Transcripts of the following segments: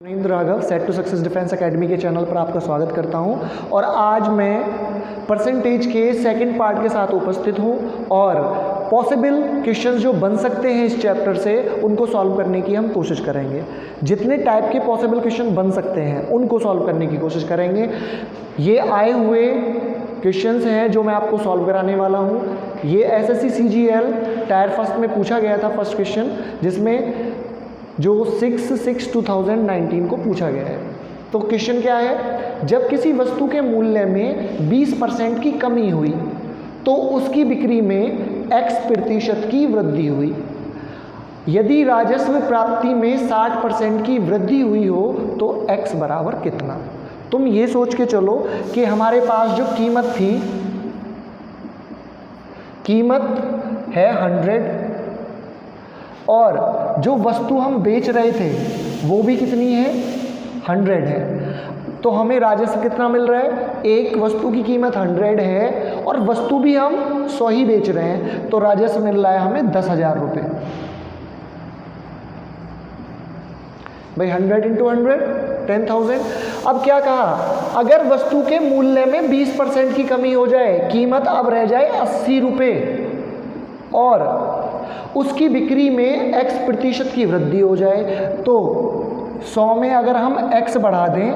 Narendra Raghav set to success defence academy के channel पर आपका स्वागत करता हूं और आज मैं परसेंटेज के सेकंड पार्ट के साथ उपस्थित हूं और पॉसिबल क्वेश्चंस जो बन सकते हैं इस चैप्टर से उनको सॉल्व करने की हम कोशिश करेंगे। जितने टाइप के पॉसिबल क्वेश्चन बन सकते हैं उनको सॉल्व करने की कोशिश करेंगे। ये आए हुए क्वेश्चंस हैं जो मैं आपको सॉल्व कराने वाला हूँ। ये एसएससी सीजीएल टायर फर्स्ट में पूछा गया था फर्स्ट क्वेश्चन, जिसमें जो 6/6/2019 को पूछा गया है। तो क्वेश्चन क्या है, जब किसी वस्तु के मूल्य में 20% की कमी हुई तो उसकी बिक्री में x% की वृद्धि हुई। यदि राजस्व प्राप्ति में 60% की वृद्धि हुई हो तो x बराबर कितना। तुम ये सोच के चलो कि हमारे पास जो कीमत है 100 और जो वस्तु हम बेच रहे थे वो भी कितनी है, 100 है। तो हमें राजस्व कितना मिल रहा है, एक वस्तु की कीमत 100 है और वस्तु भी हम 100 ही बेच रहे हैं, तो राजस्व मिल रहा है हमें 10,000 रुपये। भाई 100 × 100 10,000। अब क्या कहा, अगर वस्तु के मूल्य में 20% की कमी हो जाए, कीमत अब रह जाए 80 रुपये और उसकी बिक्री में x% की वृद्धि हो जाए, तो 100 में अगर हम x बढ़ा दें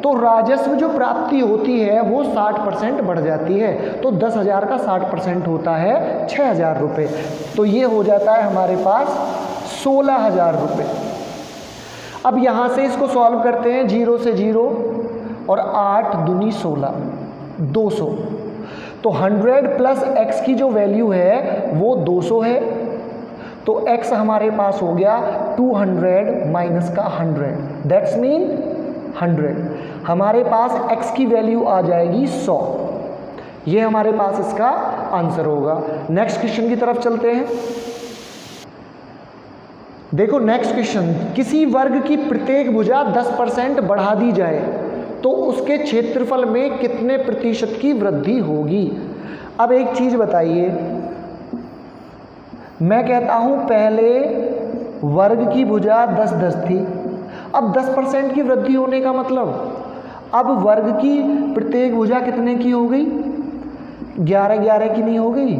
तो राजस्व जो प्राप्ति होती है वो 60% बढ़ जाती है। तो 10,000 का 60% होता है 6,000 रुपये। तो ये हो जाता है हमारे पास 16,000 रुपये। अब यहाँ से इसको सॉल्व करते हैं, 0 से 0 और 8 दूनी 16, 200। तो 100 प्लस x की जो वैल्यू है वो 200 है, तो x हमारे पास हो गया 200 माइनस का 100, दैट्स मीन 100। हमारे पास x की वैल्यू आ जाएगी 100। ये हमारे पास इसका आंसर होगा। नेक्स्ट क्वेश्चन की तरफ चलते हैं। देखो नेक्स्ट क्वेश्चन, किसी वर्ग की प्रत्येक भुजा 10% बढ़ा दी जाए तो उसके क्षेत्रफल में कितने प्रतिशत की वृद्धि होगी। अब एक चीज बताइए, मैं कहता हूं पहले वर्ग की भुजा 10-10 थी, अब 10% की वृद्धि होने का मतलब अब वर्ग की प्रत्येक भुजा कितने की हो गई, 11-11 की नहीं हो गई,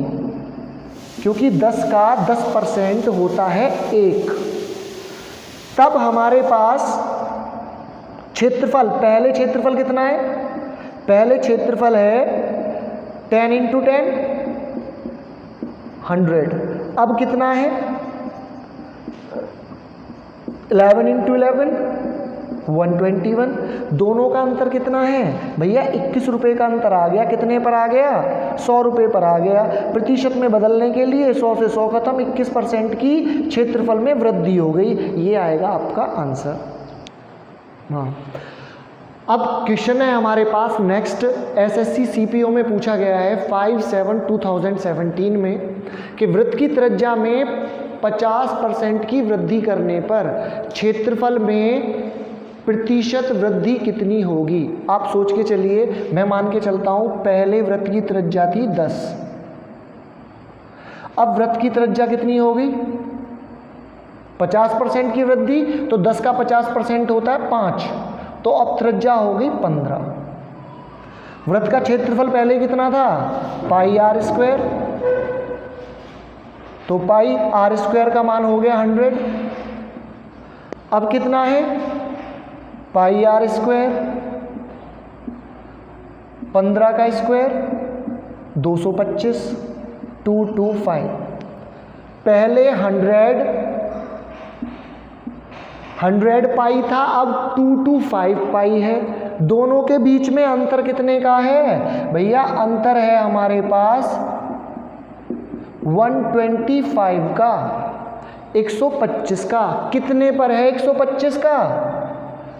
क्योंकि 10 का 10% होता है 1। तब हमारे पास क्षेत्रफल, पहले क्षेत्रफल कितना है, पहले क्षेत्रफल है 10 × 10 100। अब कितना है 11 × 11 121। दोनों का अंतर कितना है भैया, 21 रुपये का अंतर आ गया। कितने पर आ गया, 100 रुपये पर आ गया। प्रतिशत में बदलने के लिए 100 से 100 खत्म, 21% की क्षेत्रफल में वृद्धि हो गई। ये आएगा आपका आंसर। हाँ, अब क्वेश्चन है हमारे पास नेक्स्ट, एसएससी सीपीओ में पूछा गया है 5/7/2017 में कि वृत्त की त्रिज्या में 50% की वृद्धि करने पर क्षेत्रफल में प्रतिशत वृद्धि कितनी होगी। आप सोच के चलिए, मैं मान के चलता हूं पहले वृत्त की त्रिज्या थी 10, अब वृत्त की त्रिज्या कितनी हो गई, 50% की वृद्धि, तो 10 का 50% होता है 5, तो अब त्रिज्या हो गई 15। वृत्त का क्षेत्रफल पहले कितना था, πr², तो πr² का मान हो गया 100। अब कितना है πr², 15 का स्क्वायर 225, 225। पहले 100 पाई था, अब 225 पाई है। दोनों के बीच में अंतर कितने का है भैया, अंतर है हमारे पास 125 का, 125 का। कितने पर है 125 का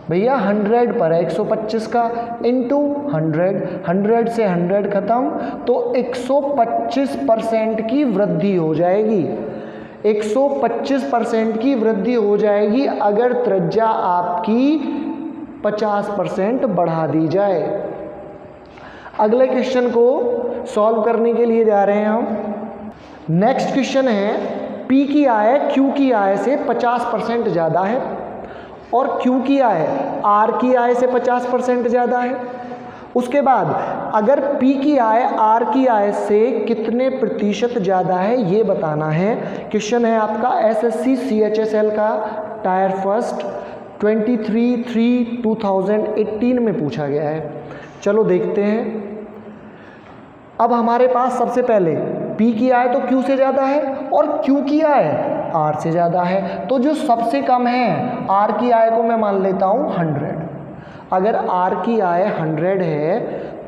भैया, 100 पर है 125 का, इंटू 100 से 100 खत्म, तो 125% की वृद्धि हो जाएगी। 125% की वृद्धि हो जाएगी अगर त्रिज्या आपकी 50% बढ़ा दी जाए। अगले क्वेश्चन को सॉल्व करने के लिए जा रहे हैं हम। नेक्स्ट क्वेश्चन है, P की आय Q की आय से 50% ज़्यादा है और Q की आय R की आय से 50% ज़्यादा है। उसके बाद अगर P की आय R की आय से कितने प्रतिशत ज़्यादा है ये बताना है। क्वेश्चन है आपका SSC CHSL का टायर फर्स्ट 23/3/2018 में पूछा गया है। चलो देखते हैं। अब हमारे पास सबसे पहले P की आय तो Q से ज़्यादा है और Q की आय R से ज़्यादा है, तो जो सबसे कम है R की आय को मैं मान लेता हूँ 100। अगर R की आय 100 है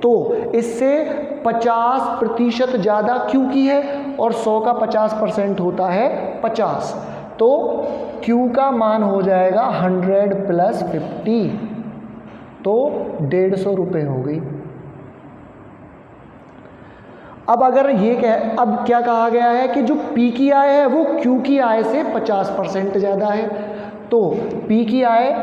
तो इससे 50% ज़्यादा Q की है और 100 का 50% होता है 50, तो Q का मान हो जाएगा 100 + 50, तो 150 रुपये हो गई। अब अगर अब क्या कहा गया है कि जो P की आय है वो Q की आय से 50% ज़्यादा है, तो P की आय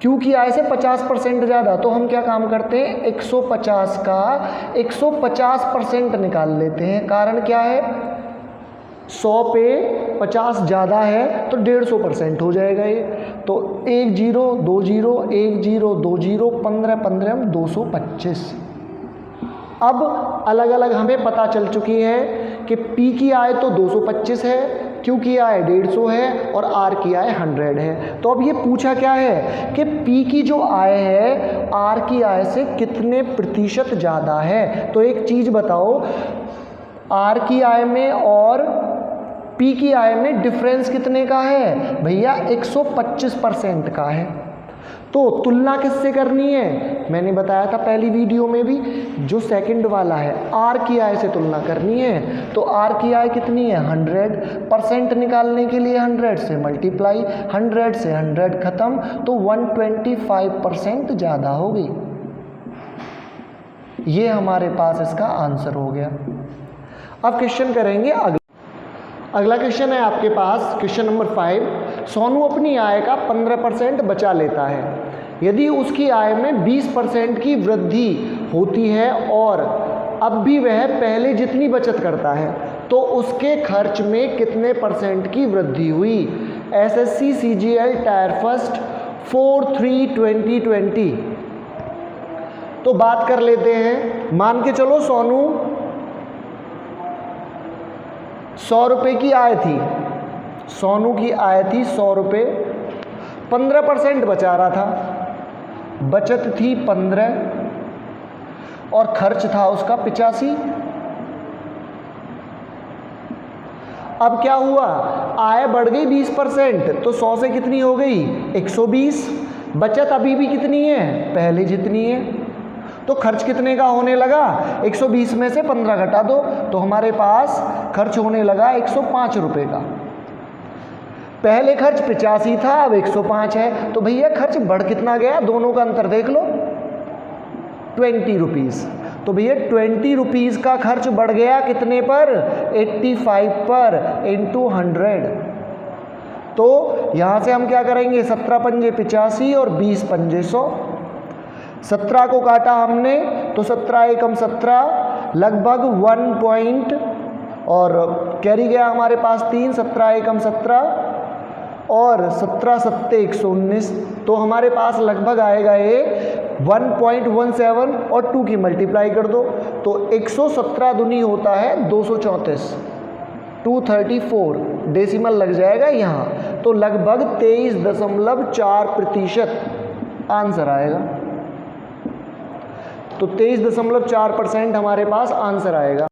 Q की आय से 50% ज़्यादा, तो हम क्या काम करते हैं 150 का 150% निकाल लेते हैं। कारण क्या है 100 पे 50 ज़्यादा है तो 150% हो जाएगा ये, तो 1 0 2 0 1 0 2 0 15 15 225। अब अलग अलग हमें पता चल चुकी है कि P की आय तो 225 है, Q की आय 150 है और R की आय 100 है। तो अब ये पूछा क्या है कि P की जो आय है R की आय से कितने प्रतिशत ज़्यादा है। तो एक चीज़ बताओ, R की आय में और P की आय में डिफरेंस कितने का है भैया 125% का है। तो तुलना किससे करनी है, मैंने बताया था पहली वीडियो में भी, जो सेकंड वाला है R की आय से तुलना करनी है। तो R की आय कितनी है 100%, निकालने के लिए 100 से मल्टीप्लाई, 100 से 100 खत्म, तो 125% ज़्यादा हो गई। ये हमारे पास इसका आंसर हो गया। अब क्वेश्चन करेंगे अगला क्वेश्चन है आपके पास, क्वेश्चन नंबर 5। सोनू अपनी आय का 15% बचा लेता है। यदि उसकी आय में 20% की वृद्धि होती है और अब भी वह पहले जितनी बचत करता है, तो उसके खर्च में कितने % की वृद्धि हुई। SSC CGL tyre first 4/3/2020। तो बात कर लेते हैं। मान के चलो सोनू 100 रुपये की आय थी, सोनू की आय थी 100 रुपये, 15% बचा रहा था, बचत थी 15 और खर्च था उसका 85। अब क्या हुआ, आय बढ़ गई 20%, तो 100 से कितनी हो गई 120। बचत अभी भी कितनी है पहले जितनी है, तो खर्च कितने का होने लगा 120 में से 15 घटा दो, तो हमारे पास खर्च होने लगा 105 रुपये का। पहले खर्च 85 था, अब 105 है, तो भैया खर्च बढ़ कितना गया, दोनों का अंतर देख लो 20 रुपीज़। तो भैया 20 रुपीज़ का खर्च बढ़ गया कितने पर 85 पर इंटू 100। तो यहाँ से हम क्या करेंगे 17 पंजे 85 और 20 पंजे 100। 17 को काटा हमने तो 17 एकम 17, लगभग 1 पॉइंट और कैरी गया हमारे पास 3, 17 एकम 17 और 17 सत्ते 119, तो हमारे पास लगभग आएगा ये 1.17 और 2 की मल्टीप्लाई कर दो तो 117 दूनी होता है 234, 234 डेसिमल लग जाएगा यहाँ, तो लगभग 23.4% आंसर आएगा। तो 23.4% हमारे पास आंसर आएगा।